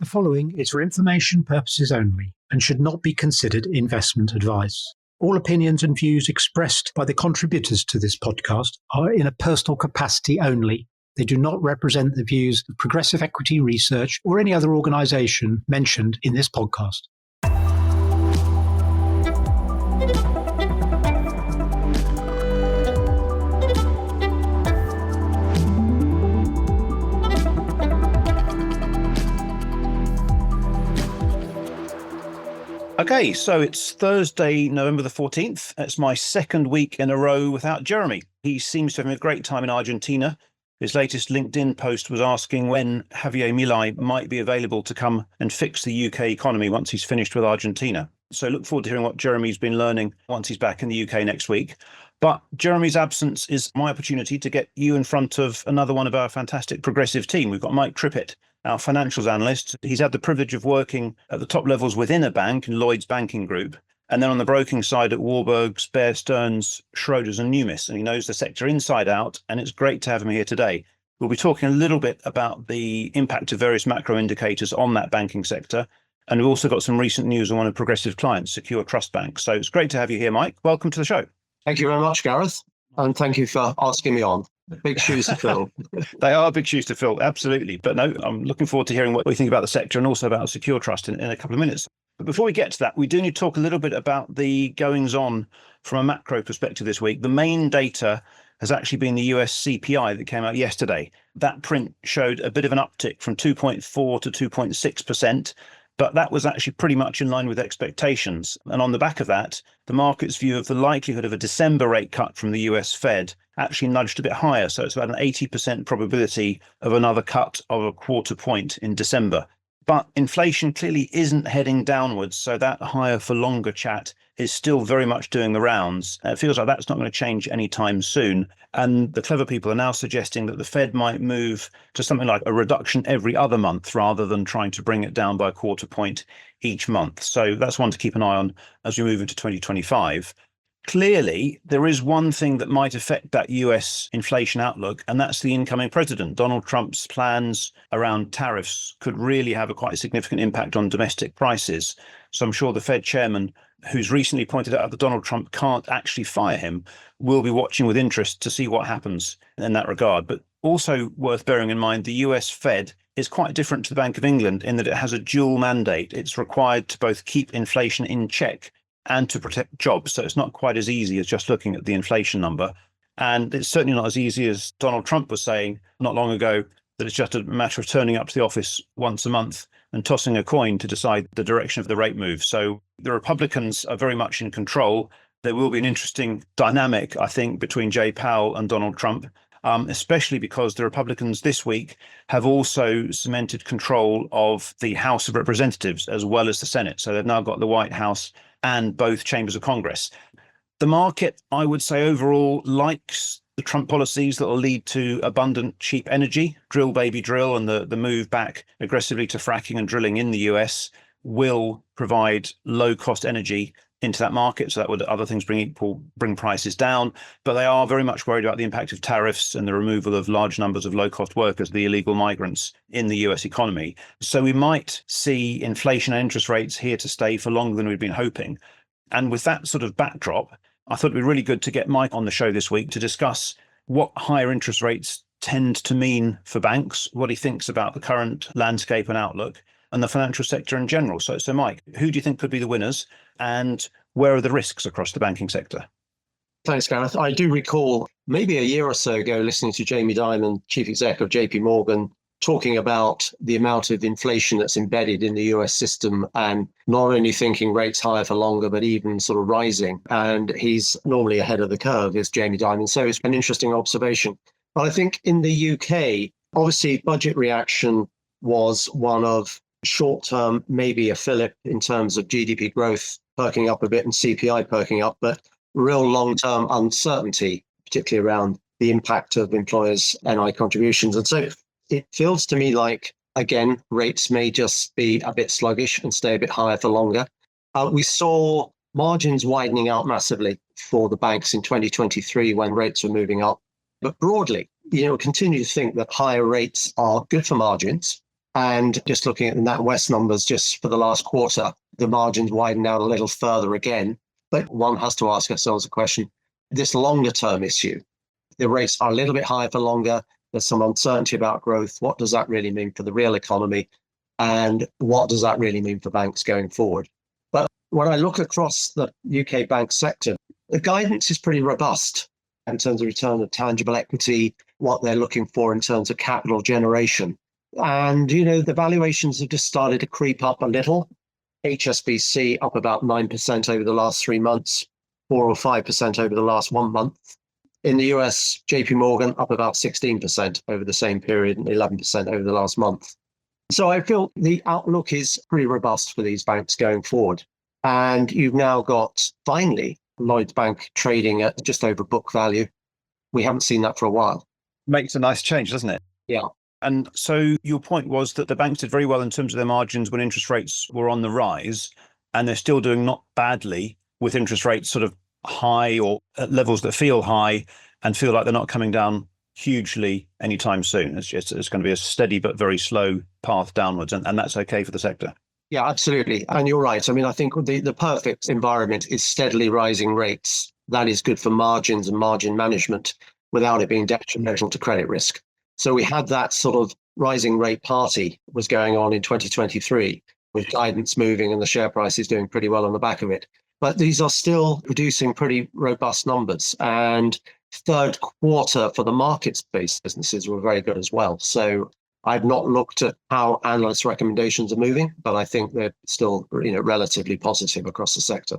The following is for information purposes only and should not be considered investment advice. All opinions and views expressed by the contributors to this podcast are in a personal capacity only. They do not represent the views of Progressive Equity Research or any other organisation mentioned in this podcast. Okay, so it's Thursday, November the 14th. It's my second week in a row without Jeremy. He seems to have had a great time in Argentina. His latest LinkedIn post was asking when Javier Milei might be available to come and fix the UK economy once he's finished with Argentina. So look forward to hearing what Jeremy's been learning once he's back in the UK next week. But Jeremy's absence is my opportunity to get you in front of another one of our fantastic progressive team. We've got Mike Trippett, our financials analyst. He's had the privilege of working at the top levels within a bank in Lloyds Banking Group, and then on the broking side at Warburg, Bear Stearns, Schroders and Numis, and he knows the sector inside out, and it's great to have him here today. We'll be talking a little bit about the impact of various macro indicators on that banking sector, and we've also got some recent news on one of Progressive clients, Secure Trust Bank. So it's great to have you here, Mike. Welcome to the show. Thank you very much, Gareth, and thank you for asking me on. Big shoes to fill. They are big shoes to fill, absolutely. But no, I'm looking forward to hearing what you think about the sector and also about Secure Trust in a couple of minutes. But before we get to that, we do need to talk a little bit about the goings-on from a macro perspective this week. The main data has actually been the US CPI that came out yesterday. That print showed a bit of an uptick from 2.4 to 2.6%. But that was actually pretty much in line with expectations. And on the back of that, the market's view of the likelihood of a December rate cut from the US Fed actually nudged a bit higher. So it's about an 80% probability of another cut of a quarter point in December. But inflation clearly isn't heading downwards. So that higher for longer chat is still very much doing the rounds. It feels like that's not going to change anytime soon. And the clever people are now suggesting that the Fed might move to something like a reduction every other month rather than trying to bring it down by a quarter point each month. So that's one to keep an eye on as we move into 2025. Clearly, there is one thing that might affect that US inflation outlook, and that's the incoming president. Donald Trump's plans around tariffs could really have a quite significant impact on domestic prices. So I'm sure the Fed chairman, who's recently pointed out that Donald Trump can't actually fire him, will be watching with interest to see what happens in that regard. But also worth bearing in mind, the US Fed is quite different to the Bank of England in that it has a dual mandate. It's required to both keep inflation in check and to protect jobs. So it's not quite as easy as just looking at the inflation number. And it's certainly not as easy as Donald Trump was saying not long ago, that it's just a matter of turning up to the office once a month and tossing a coin to decide the direction of the rate move. So the Republicans are very much in control. There will be an interesting dynamic, I think, between Jay Powell and Donald Trump, especially because the Republicans this week have also cemented control of the House of Representatives as well as the Senate. So they've now got the White House and both chambers of Congress. The market, I would say overall, likes the Trump policies that will lead to abundant, cheap energy. Drill, baby, drill, and the move back aggressively to fracking and drilling in the US will provide low-cost energy into that market. So that would, other things bring prices down. But they are very much worried about the impact of tariffs and the removal of large numbers of low-cost workers, the illegal migrants in the US economy. So we might see inflation and interest rates here to stay for longer than we've been hoping. And with that sort of backdrop, I thought it'd be really good to get Mike on the show this week to discuss what higher interest rates tend to mean for banks, what he thinks about the current landscape and outlook, and the financial sector in general. So Mike, who do you think could be the winners and where are the risks across the banking sector? Thanks, Gareth. I do recall maybe a year or so ago listening to Jamie Dimon, Chief Exec of JP Morgan, talking about the amount of inflation that's embedded in the US system and not only thinking rates higher for longer, but even sort of rising. And he's normally ahead of the curve, is Jamie Dimon. So it's an interesting observation. But I think in the UK, obviously budget reaction was one of short-term, maybe a fillip in terms of GDP growth perking up a bit and CPI perking up, but real long-term uncertainty, particularly around the impact of employers' NI contributions. And so it feels to me like, again, rates may just be a bit sluggish and stay a bit higher for longer. We saw margins widening out massively for the banks in 2023 when rates were moving up. But broadly, continue to think that higher rates are good for margins. And just looking at the NatWest numbers just for the last quarter, the margins widened out a little further again. But one has to ask ourselves a question, this longer term issue, the rates are a little bit higher for longer. There's some uncertainty about growth. What does that really mean for the real economy? And what does that really mean for banks going forward? But when I look across the UK bank sector, the guidance is pretty robust in terms of return of tangible equity, what they're looking for in terms of capital generation. And, the valuations have just started to creep up a little. HSBC up about 9% over the last 3 months, 4 or 5% over the last 1 month. In the US, JP Morgan up about 16% over the same period and 11% over the last month. So I feel the outlook is pretty robust for these banks going forward. And you've now got, finally, Lloyds Bank trading at just over book value. We haven't seen that for a while. Makes a nice change, doesn't it? Yeah. And so your point was that the banks did very well in terms of their margins when interest rates were on the rise, and they're still doing not badly with interest rates sort of high or at levels that feel high and feel like they're not coming down hugely anytime soon. It's going to be a steady but very slow path downwards, and that's okay for the sector. Yeah, absolutely. And you're right. I mean, I think the perfect environment is steadily rising rates. That is good for margins and margin management without it being detrimental to credit risk. So we had that sort of rising rate party was going on in 2023 with guidance moving and the share price is doing pretty well on the back of it. But these are still producing pretty robust numbers. And third quarter for the markets-based businesses were very good as well. So I've not looked at how analysts' recommendations are moving, but I think they're still, relatively positive across the sector.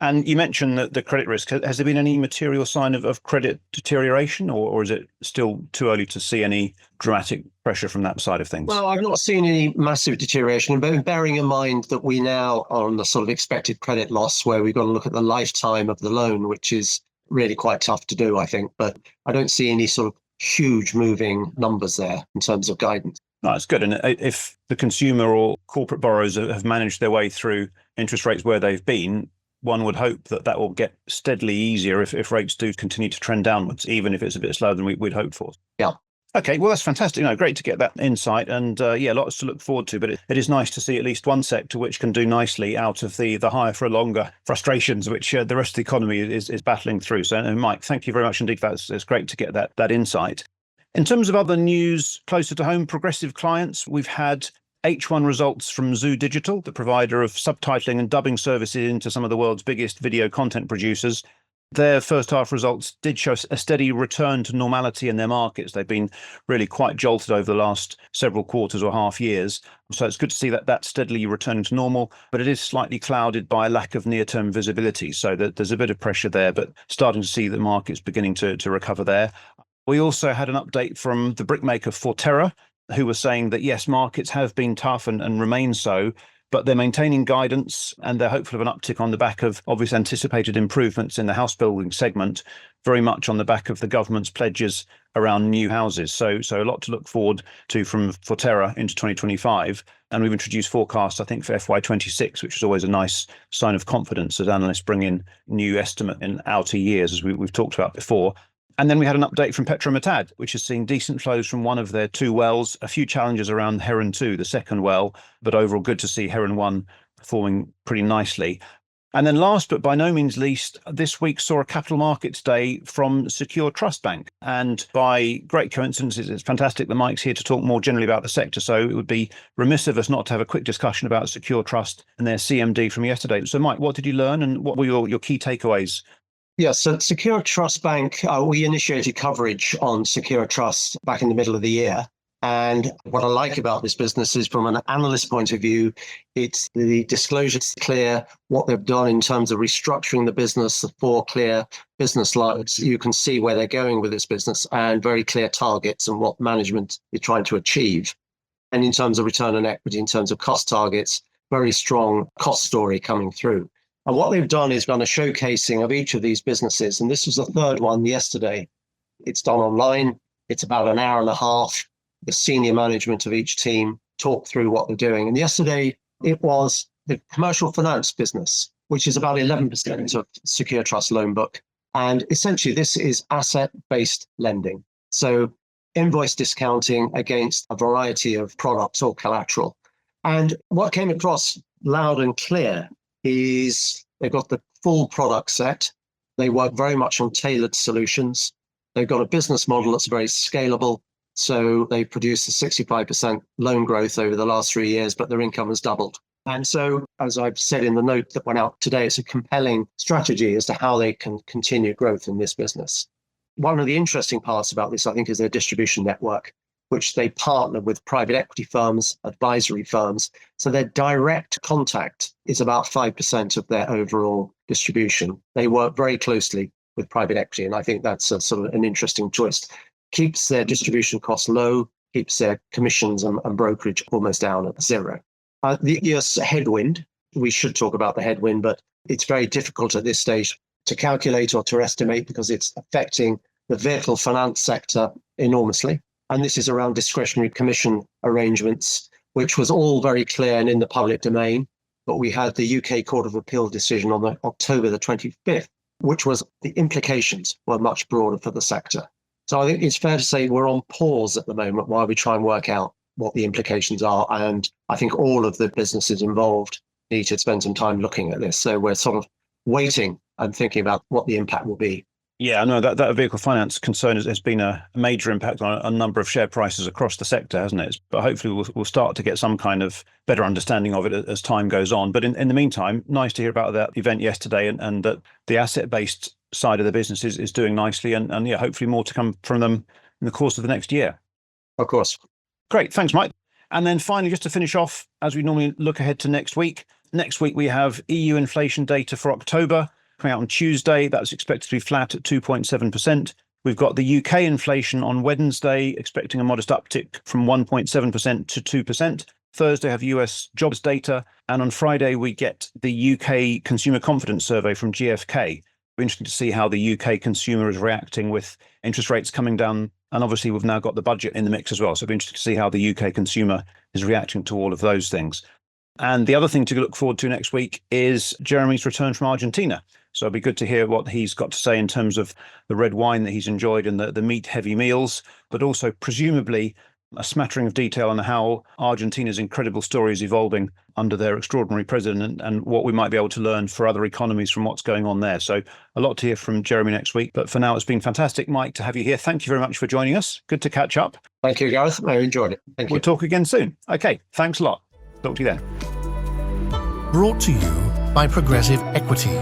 And you mentioned that the credit risk. Has there been any material sign of credit deterioration, or is it still too early to see any dramatic pressure from that side of things? Well, I've not seen any massive deterioration, but bearing in mind that we now are on the sort of expected credit loss where we've got to look at the lifetime of the loan, which is really quite tough to do, I think. But I don't see any sort of huge moving numbers there in terms of guidance. No, that's good. And if the consumer or corporate borrowers have managed their way through interest rates where they've been, one would hope that will get steadily easier if rates do continue to trend downwards, even if it's a bit slower than we'd hoped for. Yeah. Okay, well, that's fantastic. Great to get that insight, and lots to look forward to. But it is nice to see at least one sector which can do nicely out of the higher for longer frustrations which the rest of the economy is battling through. So, Mike, thank you very much indeed for that. It's great to get that insight. In terms of other news closer to home, progressive clients, we've had H1 results from Zoo Digital, the provider of subtitling and dubbing services into some of the world's biggest video content producers. Their first half results did show a steady return to normality in their markets. They've been really quite jolted over the last several quarters or half years. So it's good to see that steadily returning to normal, but it is slightly clouded by a lack of near-term visibility. So there's a bit of pressure there, but starting to see the markets beginning to recover there. We also had an update from the brickmaker Forterra, who was saying that, yes, markets have been tough and remain so, but they're maintaining guidance and they're hopeful of an uptick on the back of obvious anticipated improvements in the house building segment, very much on the back of the government's pledges around new houses. So a lot to look forward to from Forterra into 2025. And we've introduced forecasts, I think, for FY26, which is always a nice sign of confidence as analysts bring in new estimate in outer years, as we've talked about before. And then we had an update from Petrometad, which has seen decent flows from one of their two wells, a few challenges around Heron 2, the second well, but overall good to see Heron 1 performing pretty nicely. And then last, but by no means least, this week saw a capital markets day from Secure Trust Bank. And by great coincidence, it's fantastic that Mike's here to talk more generally about the sector. So it would be remiss of us not to have a quick discussion about Secure Trust and their CMD from yesterday. So Mike, what did you learn and what were your key takeaways? Yes, so Secure Trust Bank, we initiated coverage on Secure Trust back in the middle of the year. And what I like about this business is from an analyst point of view, it's the disclosures clear, what they've done in terms of restructuring the business, the 4 clear business lines. You can see where they're going with this business and very clear targets and what management is trying to achieve. And in terms of return on equity, in terms of cost targets, very strong cost story coming through. And what they've done is done a showcasing of each of these businesses. And this was the third one yesterday. It's done online. It's about an hour and a half. The senior management of each team talk through what they're doing. And yesterday, it was the commercial finance business, which is about 11% of Secure Trust loan book. And essentially, this is asset-based lending. So invoice discounting against a variety of products or collateral. And what came across loud and clear is they've got the full product set. They work very much on tailored solutions. They've got a business model that's very scalable. So they produced a 65% loan growth over the last 3 years, but their income has doubled. And so, as I've said in the note that went out today, it's a compelling strategy as to how they can continue growth in this business. One of the interesting parts about this, I think, is their distribution network, which they partner with private equity firms, advisory firms. So their direct contact is about 5% of their overall distribution. They work very closely with private equity, and I think that's a sort of an interesting choice. Keeps their distribution costs low, keeps their commissions and brokerage almost down at zero. The year's headwind, we should talk about the headwind, but it's very difficult at this stage to calculate or to estimate because it's affecting the vehicle finance sector enormously. And this is around discretionary commission arrangements, which was all very clear and in the public domain. But we had the UK Court of Appeal decision on October the 25th, which was the implications were much broader for the sector. So I think it's fair to say we're on pause at the moment while we try and work out what the implications are. And I think all of the businesses involved need to spend some time looking at this. So we're sort of waiting and thinking about what the impact will be. Yeah, I know that vehicle finance concern has been a major impact on a number of share prices across the sector, hasn't it? But hopefully we'll start to get some kind of better understanding of it as time goes on. But in the meantime, nice to hear about that event yesterday and that the asset-based side of the business is doing nicely and yeah, hopefully more to come from them in the course of the next year. Of course. Great. Thanks, Mike. And then finally, just to finish off, as we normally look ahead to next week we have EU inflation data for October coming out on Tuesday. That's expected to be flat at 2.7%. We've got the UK inflation on Wednesday, expecting a modest uptick from 1.7% to 2%. Thursday, have US jobs data. And on Friday, we get the UK consumer confidence survey from GfK. It'll be interesting to see how the UK consumer is reacting with interest rates coming down. And obviously, we've now got the budget in the mix as well. So it'll be interesting to see how the UK consumer is reacting to all of those things. And the other thing to look forward to next week is Jeremy's return from Argentina. So it'll be good to hear what he's got to say in terms of the red wine that he's enjoyed and the meat-heavy meals, but also presumably a smattering of detail on how Argentina's incredible story is evolving under their extraordinary president and what we might be able to learn for other economies from what's going on there. So a lot to hear from Jeremy next week. But for now, it's been fantastic, Mike, to have you here. Thank you very much for joining us. Good to catch up. Thank you, Gareth. I enjoyed it. Thank you. We'll talk again soon. Okay, thanks a lot. Talk to you then. Brought to you by Progressive Equity.